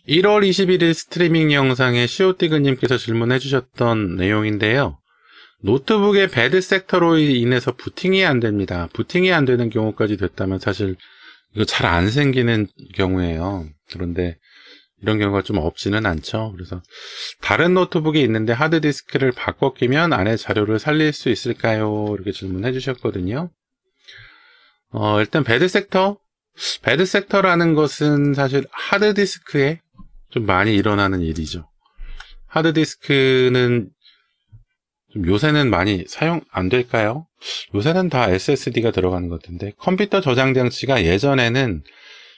1월 21일 스트리밍 영상에 시오티그님께서 질문해 주셨던 내용인데요. 노트북의 배드 섹터로 인해서 부팅이 안 됩니다. 부팅이 안 되는 경우까지 됐다면 사실 이거 잘 안 생기는 경우예요. 그런데 이런 경우가 좀 없지는 않죠. 그래서 다른 노트북이 있는데 하드디스크를 바꿔 끼면 안에 자료를 살릴 수 있을까요? 이렇게 질문해 주셨거든요. 일단 배드 섹터라는 것은 사실 하드디스크에 좀 많이 일어나는 일이죠. 하드디스크는 좀 요새는 많이 사용 안 될까요? 요새는 다 SSD가 들어가는 것 같은데, 컴퓨터 저장 장치가 예전에는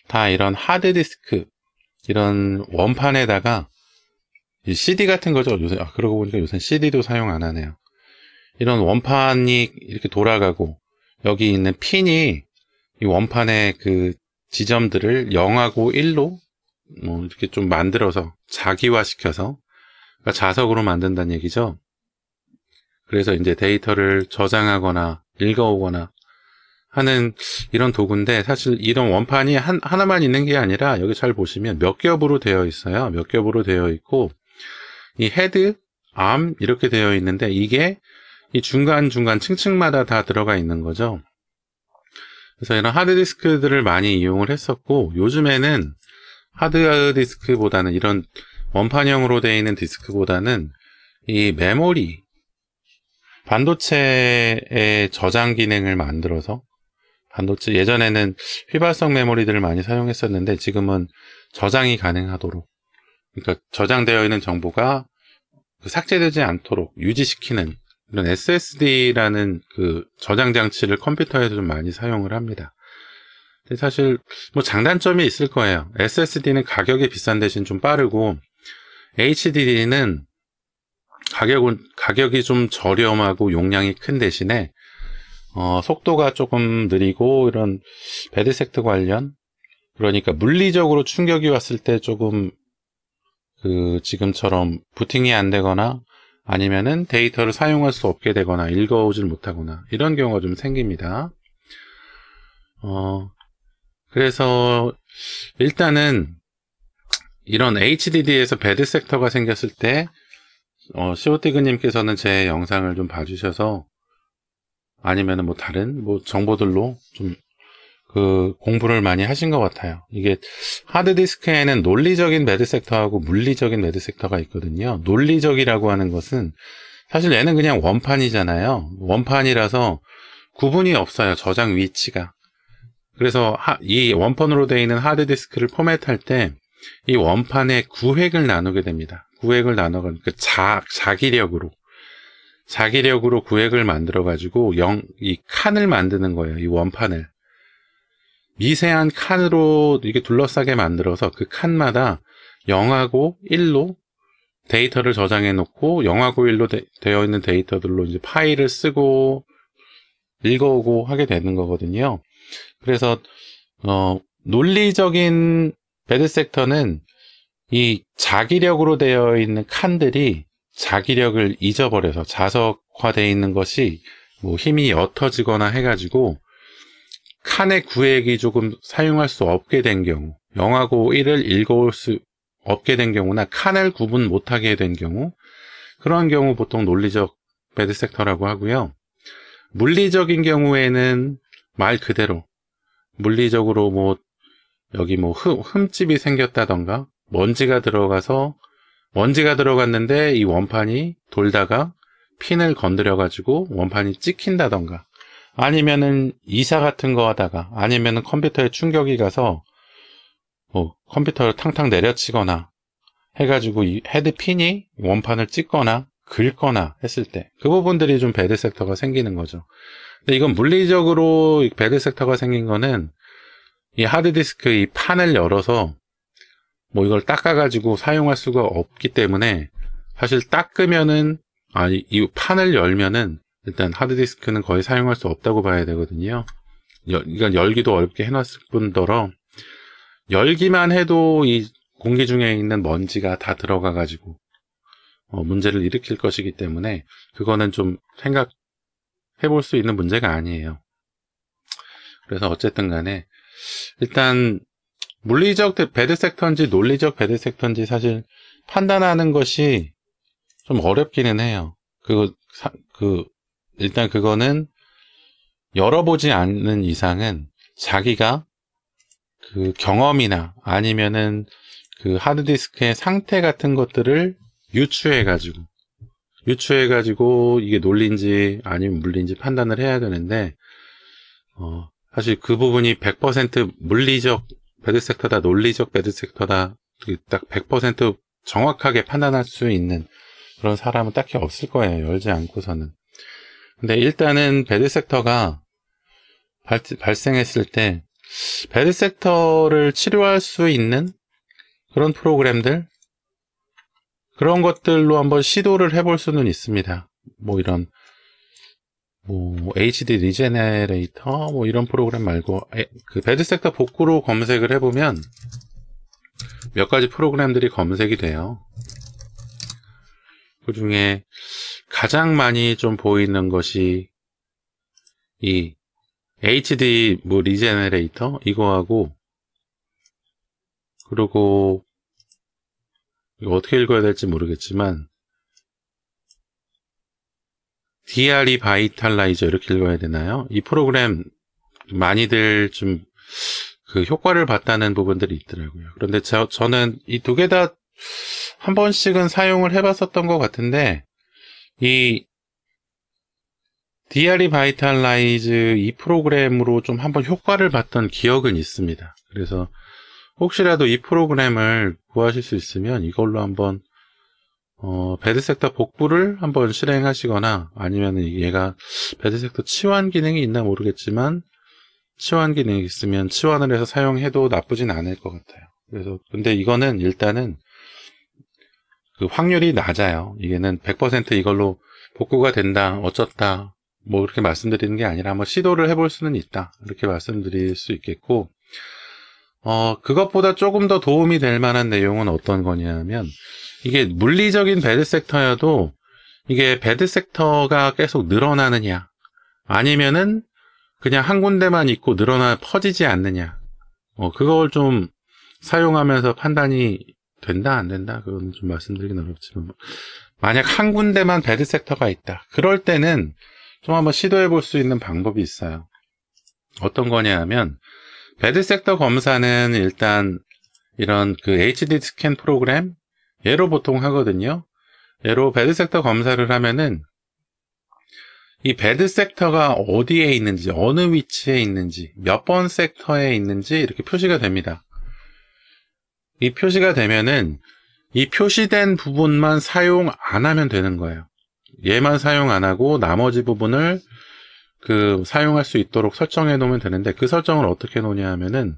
다 이런 하드디스크, 이런 원판에다가 CD 같은 거죠. 요새, 그러고 보니까 요새 CD도 사용 안 하네요. 이런 원판이 이렇게 돌아가고, 여기 있는 핀이 이 원판의 그 지점들을 0하고 1로 뭐 이렇게 좀 만들어서 자기화시켜서, 그러니까 자석으로 만든다는 얘기죠. 그래서 이제 데이터를 저장하거나 읽어오거나 하는 이런 도구인데, 사실 이런 원판이 하나만 있는 게 아니라 여기 잘 보시면 몇 겹으로 되어 있어요. 몇 겹으로 되어 있고, 이 헤드, 암 이렇게 되어 있는데, 이게 이 중간중간 층층마다 다 들어가 있는 거죠. 그래서 이런 하드디스크들을 많이 이용을 했었고, 요즘에는 하드디스크보다는 이런 원판형으로 되어 있는 디스크보다는 이 메모리, 반도체의 저장 기능을 만들어서, 반도체 예전에는 휘발성 메모리들을 많이 사용했었는데 지금은 저장이 가능하도록, 그러니까 저장되어 있는 정보가 삭제되지 않도록 유지시키는 이런 SSD라는 그 저장 장치를 컴퓨터에서 좀 많이 사용을 합니다. 근데 사실 뭐 장단점이 있을 거예요. SSD는 가격이 비싼 대신 좀 빠르고, HDD는 가격이 좀 저렴하고 용량이 큰 대신에 속도가 조금 느리고, 이런 배드 섹터 관련, 그러니까 물리적으로 충격이 왔을 때 조금 지금처럼 부팅이 안 되거나 아니면은 데이터를 사용할 수 없게 되거나 읽어오질 못하거나 이런 경우가 좀 생깁니다. 그래서 일단은 이런 HDD에서 배드 섹터가 생겼을 때 시오티그님께서는 제 영상을 좀 봐주셔서, 아니면은 뭐 다른 뭐 정보들로 좀 공부를 많이 하신 것 같아요. 이게 하드디스크에는 논리적인 배드 섹터하고 물리적인 배드 sek터가 있거든요. 논리적이라고 하는 것은 사실 얘는 그냥 원판이잖아요. 원판이라서 구분이 없어요, 저장 위치가. 그래서 이 원판으로 되어 있는 하드디스크를 포맷할 때 이 원판에 구획을 나누게 됩니다. 구획을 나눠가니까 자기력으로 구획을 만들어 가지고 이 칸을 만드는 거예요. 이 원판을 미세한 칸으로 이렇게 둘러싸게 만들어서 그 칸마다 0하고 1로 데이터를 저장해 놓고, 0하고 1로 되어 있는 데이터들로 이제 파일을 쓰고 읽어오고 하게 되는 거거든요. 그래서 논리적인 배드 섹터는 이 자기력으로 되어 있는 칸들이 자기력을 잊어버려서 자석화되어 있는 것이 뭐 힘이 옅어지거나 해가지고 칸의 구획이 조금 사용할 수 없게 된 경우, 0하고 1을 읽어올 수 없게 된 경우나 칸을 구분 못하게 된 경우, 그런 경우 보통 논리적 배드 섹터라고 하고요. 물리적인 경우에는 말 그대로 물리적으로 뭐 여기 뭐 흠집이 생겼다던가, 먼지가 들어갔는데 이 원판이 돌다가 핀을 건드려 가지고 원판이 찍힌다던가, 아니면은 이사 같은 거 하다가, 아니면은 컴퓨터에 충격이 가서 뭐 컴퓨터를 탕탕 내려치거나 해가지고 이 헤드핀이 원판을 찍거나 긁거나 했을 때 그 부분들이 좀 배드 섹터가 생기는 거죠. 근데 이건 물리적으로 배드 sek터가 생긴 거는 이 하드디스크 이 판을 열어서 뭐 이걸 닦아가지고 사용할 수가 없기 때문에, 사실 닦으면은, 이 판을 열면은 일단 하드디스크는 거의 사용할 수 없다고 봐야 되거든요. 이건 열기도 어렵게 해놨을 뿐더러 열기만 해도 이 공기 중에 있는 먼지가 다 들어가가지고 문제를 일으킬 것이기 때문에 그거는 좀 생각해 볼 수 있는 문제가 아니에요. 그래서 어쨌든 간에 일단 물리적 배드 섹터인지 논리적 배드 섹터인지 사실 판단하는 것이 좀 어렵기는 해요. 일단 그거는 열어보지 않는 이상은 자기가 그 경험이나 아니면은 그 하드디스크의 상태 같은 것들을 유추해가지고 이게 논리인지 아니면 물리인지 판단을 해야 되는데, 사실 그 부분이 100% 물리적 배드 섹터다, 논리적 배드 섹터다, 딱 100% 정확하게 판단할 수 있는 그런 사람은 딱히 없을 거예요. 열지 않고서는. 근데 일단은 배드 섹터가 발생했을 때 배드 섹터를 치료할 수 있는 그런 프로그램들, 그런 것들로 한번 시도를 해볼 수는 있습니다. 이런 HD 리제네레이터 이런 프로그램 말고 그 배드 섹터 복구로 검색을 해보면 몇 가지 프로그램들이 검색이 돼요. 그 중에 가장 많이 좀 보이는 것이 이 HD 리제네레이터 이거하고, 그리고 이거 어떻게 읽어야 될지 모르겠지만 DRE 바이탈라이저 이렇게 읽어야 되나요? 이 프로그램 많이들 좀 그 효과를 봤다는 부분들이 있더라고요. 그런데 저는 이 두 개 다 한 번씩은 사용을 해봤었던 것 같은데, 이 DRE 바이탈라이즈 이 프로그램으로 좀 한번 효과를 봤던 기억은 있습니다. 그래서 혹시라도 이 프로그램을 구하실 수 있으면 이걸로 한번 배드 섹터 복구를 한번 실행하시거나, 아니면 얘가 배드 섹터 치환 기능이 있나 모르겠지만 치환 기능이 있으면 치환을 해서 사용해도 나쁘진 않을 것 같아요. 그래서 근데 이거는 일단은 그 확률이 낮아요. 이게는 100% 이걸로 복구가 된다, 어쩌다 그렇게 말씀드리는 게 아니라 한번 시도를 해볼 수는 있다, 이렇게 말씀드릴 수 있겠고, 그것보다 조금 더 도움이 될 만한 내용은 어떤 거냐면, 이게 물리적인 배드 섹터여도 이게 배드 섹터가 계속 늘어나느냐, 아니면은 그냥 한 군데만 있고 퍼지지 않느냐, 그걸 좀 사용하면서 판단이 된다, 안 된다, 그건 좀 말씀드리긴 어렵지만, 만약 한 군데만 배드 섹터가 있다, 그럴 때는 좀 한번 시도해 볼 수 있는 방법이 있어요. 어떤 거냐 하면, 배드 섹터 검사는 일단 이런 그 HD 스캔 프로그램, 얘로 보통 하거든요. 얘로 배드 섹터 검사를 하면은 이 배드 섹터가 어디에 있는지, 어느 위치에 있는지, 몇 번 섹터에 있는지 이렇게 표시가 됩니다. 이 표시가 되면은 이 표시된 부분만 사용 안 하면 되는 거예요. 얘만 사용 안 하고 나머지 부분을 사용할 수 있도록 설정해 놓으면 되는데, 그 설정을 어떻게 놓냐 하면은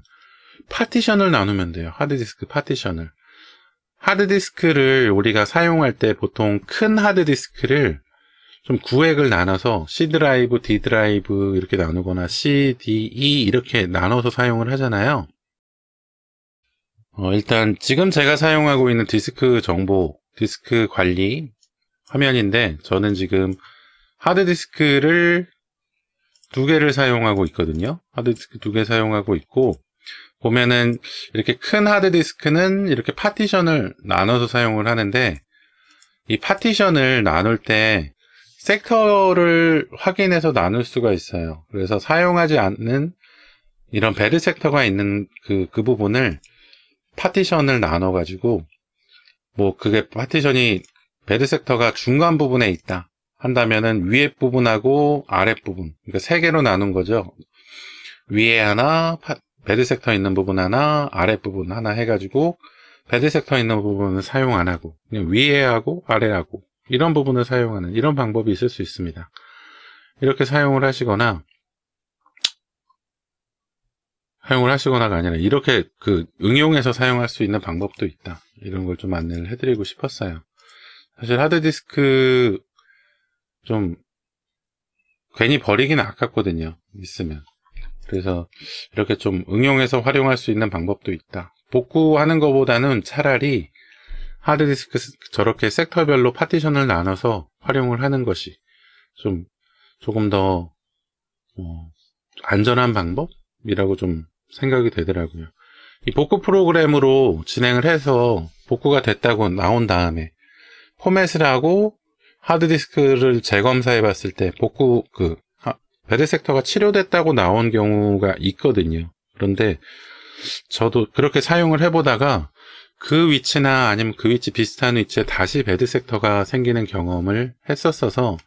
파티션을 나누면 돼요. 하드디스크 파티션을. 하드디스크를 우리가 사용할 때 보통 큰 하드디스크를 좀 구획을 나눠서 C 드라이브, D 드라이브 이렇게 나누거나 C, D, E 이렇게 나눠서 사용을 하잖아요. 일단 지금 제가 사용하고 있는 디스크 정보, 디스크 관리 화면인데, 저는 지금 하드디스크를 2개를 사용하고 있거든요. 하드디스크 2개 사용하고 있고, 보면은 이렇게 큰 하드디스크는 이렇게 파티션을 나눠서 사용을 하는데, 이 파티션을 나눌 때 섹터를 확인해서 나눌 수가 있어요. 그래서 사용하지 않는 이런 배드 섹터가 있는 그 부분을 파티션을 나눠 가지고, 그게 파티션이 배드 섹터가 중간 부분에 있다 한다면은 위에 부분하고 아래 부분, 그러니까 3개로 나눈 거죠. 위에 하나, 배드 섹터 있는 부분 하나, 아래 부분 하나 해가지고 배드 섹터 있는 부분은 사용 안 하고 그냥 위에 하고 아래 하고 이런 부분을 사용하는 이런 방법이 있을 수 있습니다. 이렇게 사용을 하시거나가 아니라 이렇게 응용해서 사용할 수 있는 방법도 있다. 이런 걸 좀 안내를 해드리고 싶었어요. 사실 하드디스크 좀 괜히 버리기는 아깝거든요, 있으면. 그래서 이렇게 좀 응용해서 활용할 수 있는 방법도 있다. 복구하는 것보다는 차라리 하드디스크 저렇게 섹터별로 파티션을 나눠서 활용을 하는 것이 조금 더 안전한 방법이라고 좀 생각이 되더라고요. 이 복구 프로그램으로 진행을 해서 복구가 됐다고 나온 다음에 포맷을 하고 하드디스크를 재검사해 봤을 때 배드 섹터가 치료됐다고 나온 경우가 있거든요. 그런데 저도 그렇게 사용을 해보다가 그 위치나 아니면 그 위치 비슷한 위치에 다시 배드 섹터가 생기는 경험을 했었어서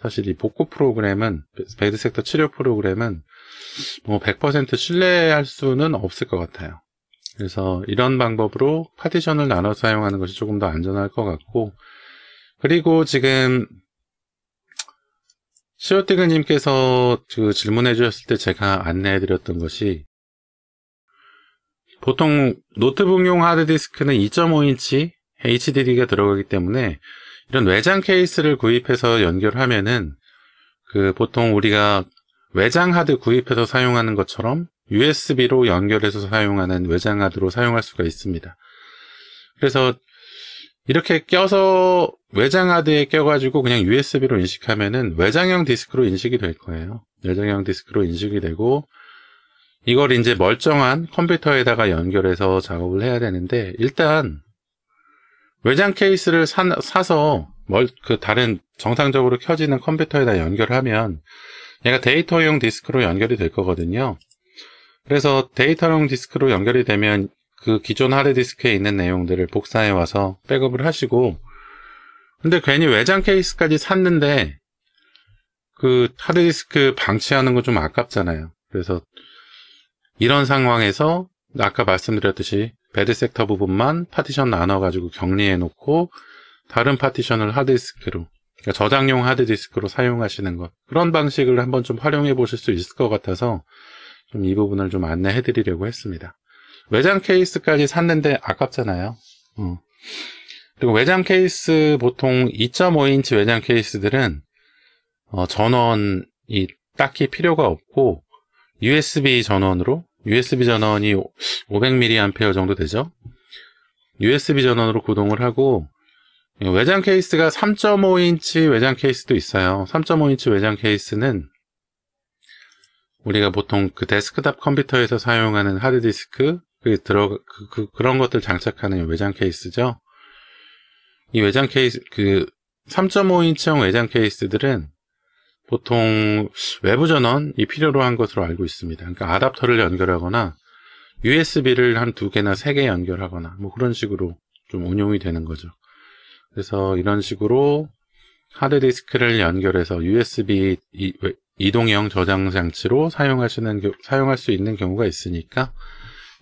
사실 이 복구 프로그램은, 배드 섹터 치료 프로그램은 뭐 100% 신뢰할 수는 없을 것 같아요. 그래서 이런 방법으로 파티션을 나눠 사용하는 것이 조금 더 안전할 것 같고, 그리고 지금 시오티그님께서 질문해 주셨을 때 제가 안내해 드렸던 것이, 보통 노트북용 하드디스크는 2.5인치 HDD가 들어가기 때문에 이런 외장 케이스를 구입해서 연결하면은 보통 우리가 외장 하드 구입해서 사용하는 것처럼 USB로 연결해서 사용하는 외장 하드로 사용할 수가 있습니다. 그래서 이렇게 껴서 외장 하드에 껴가지고 그냥 USB로 인식하면은 외장형 디스크로 인식이 될 거예요. 외장형 디스크로 인식이 되고, 이걸 이제 멀쩡한 컴퓨터에다가 연결해서 작업을 해야 되는데, 일단 외장 케이스를 사서 다른 정상적으로 켜지는 컴퓨터에다 연결하면 얘가 데이터용 디스크로 연결이 될 거거든요. 그래서 데이터용 디스크로 연결이 되면 그 기존 하드디스크에 있는 내용들을 복사해 와서 백업을 하시고, 근데 괜히 외장 케이스까지 샀는데 그 하드디스크 방치하는 거 좀 아깝잖아요. 그래서 이런 상황에서 아까 말씀드렸듯이 배드 섹터 부분만 파티션 나눠가지고 격리해 놓고 다른 파티션을 하드디스크로, 그러니까 저장용 하드디스크로 사용하시는 것, 그런 방식을 한번 좀 활용해 보실 수 있을 것 같아서 좀 이 부분을 좀 안내해 드리려고 했습니다. 외장 케이스까지 샀는데 아깝잖아요. 그리고 외장 케이스, 보통 2.5인치 외장 케이스들은 전원이 딱히 필요가 없고 USB 전원이 500mAh 정도 되죠. USB 전원으로 구동을 하고, 외장 케이스가 3.5인치 외장 케이스도 있어요. 3.5인치 외장 케이스는 우리가 보통 그 데스크탑 컴퓨터에서 사용하는 하드디스크 그런 것들 장착하는 외장 케이스죠. 이 외장 케이스, 3.5인치형 외장 케이스들은 보통 외부 전원이 필요로 한 것으로 알고 있습니다. 그러니까 아답터를 연결하거나 USB를 한 2개나 3개 연결하거나 뭐 그런 식으로 좀 운용이 되는 거죠. 그래서 이런 식으로 하드디스크를 연결해서 USB 이동형 저장 장치로 사용할 수 있는 경우가 있으니까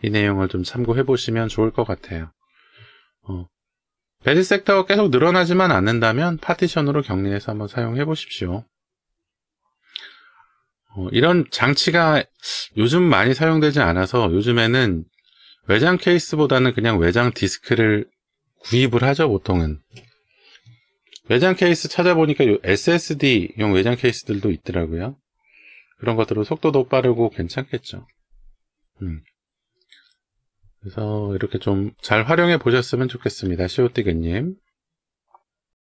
이 내용을 좀 참고해 보시면 좋을 것 같아요. 배드 섹터가 계속 늘어나지만 않는다면 파티션으로 격리해서 한번 사용해 보십시오. 이런 장치가 요즘 많이 사용되지 않아서 요즘에는 외장 케이스보다는 그냥 외장 디스크를 구입을 하죠, 보통은. 외장 케이스 찾아보니까 SSD용 외장 케이스들도 있더라고요. 그런 것들로 속도도 빠르고 괜찮겠죠. 그래서 이렇게 좀 잘 활용해 보셨으면 좋겠습니다. 시오티그님.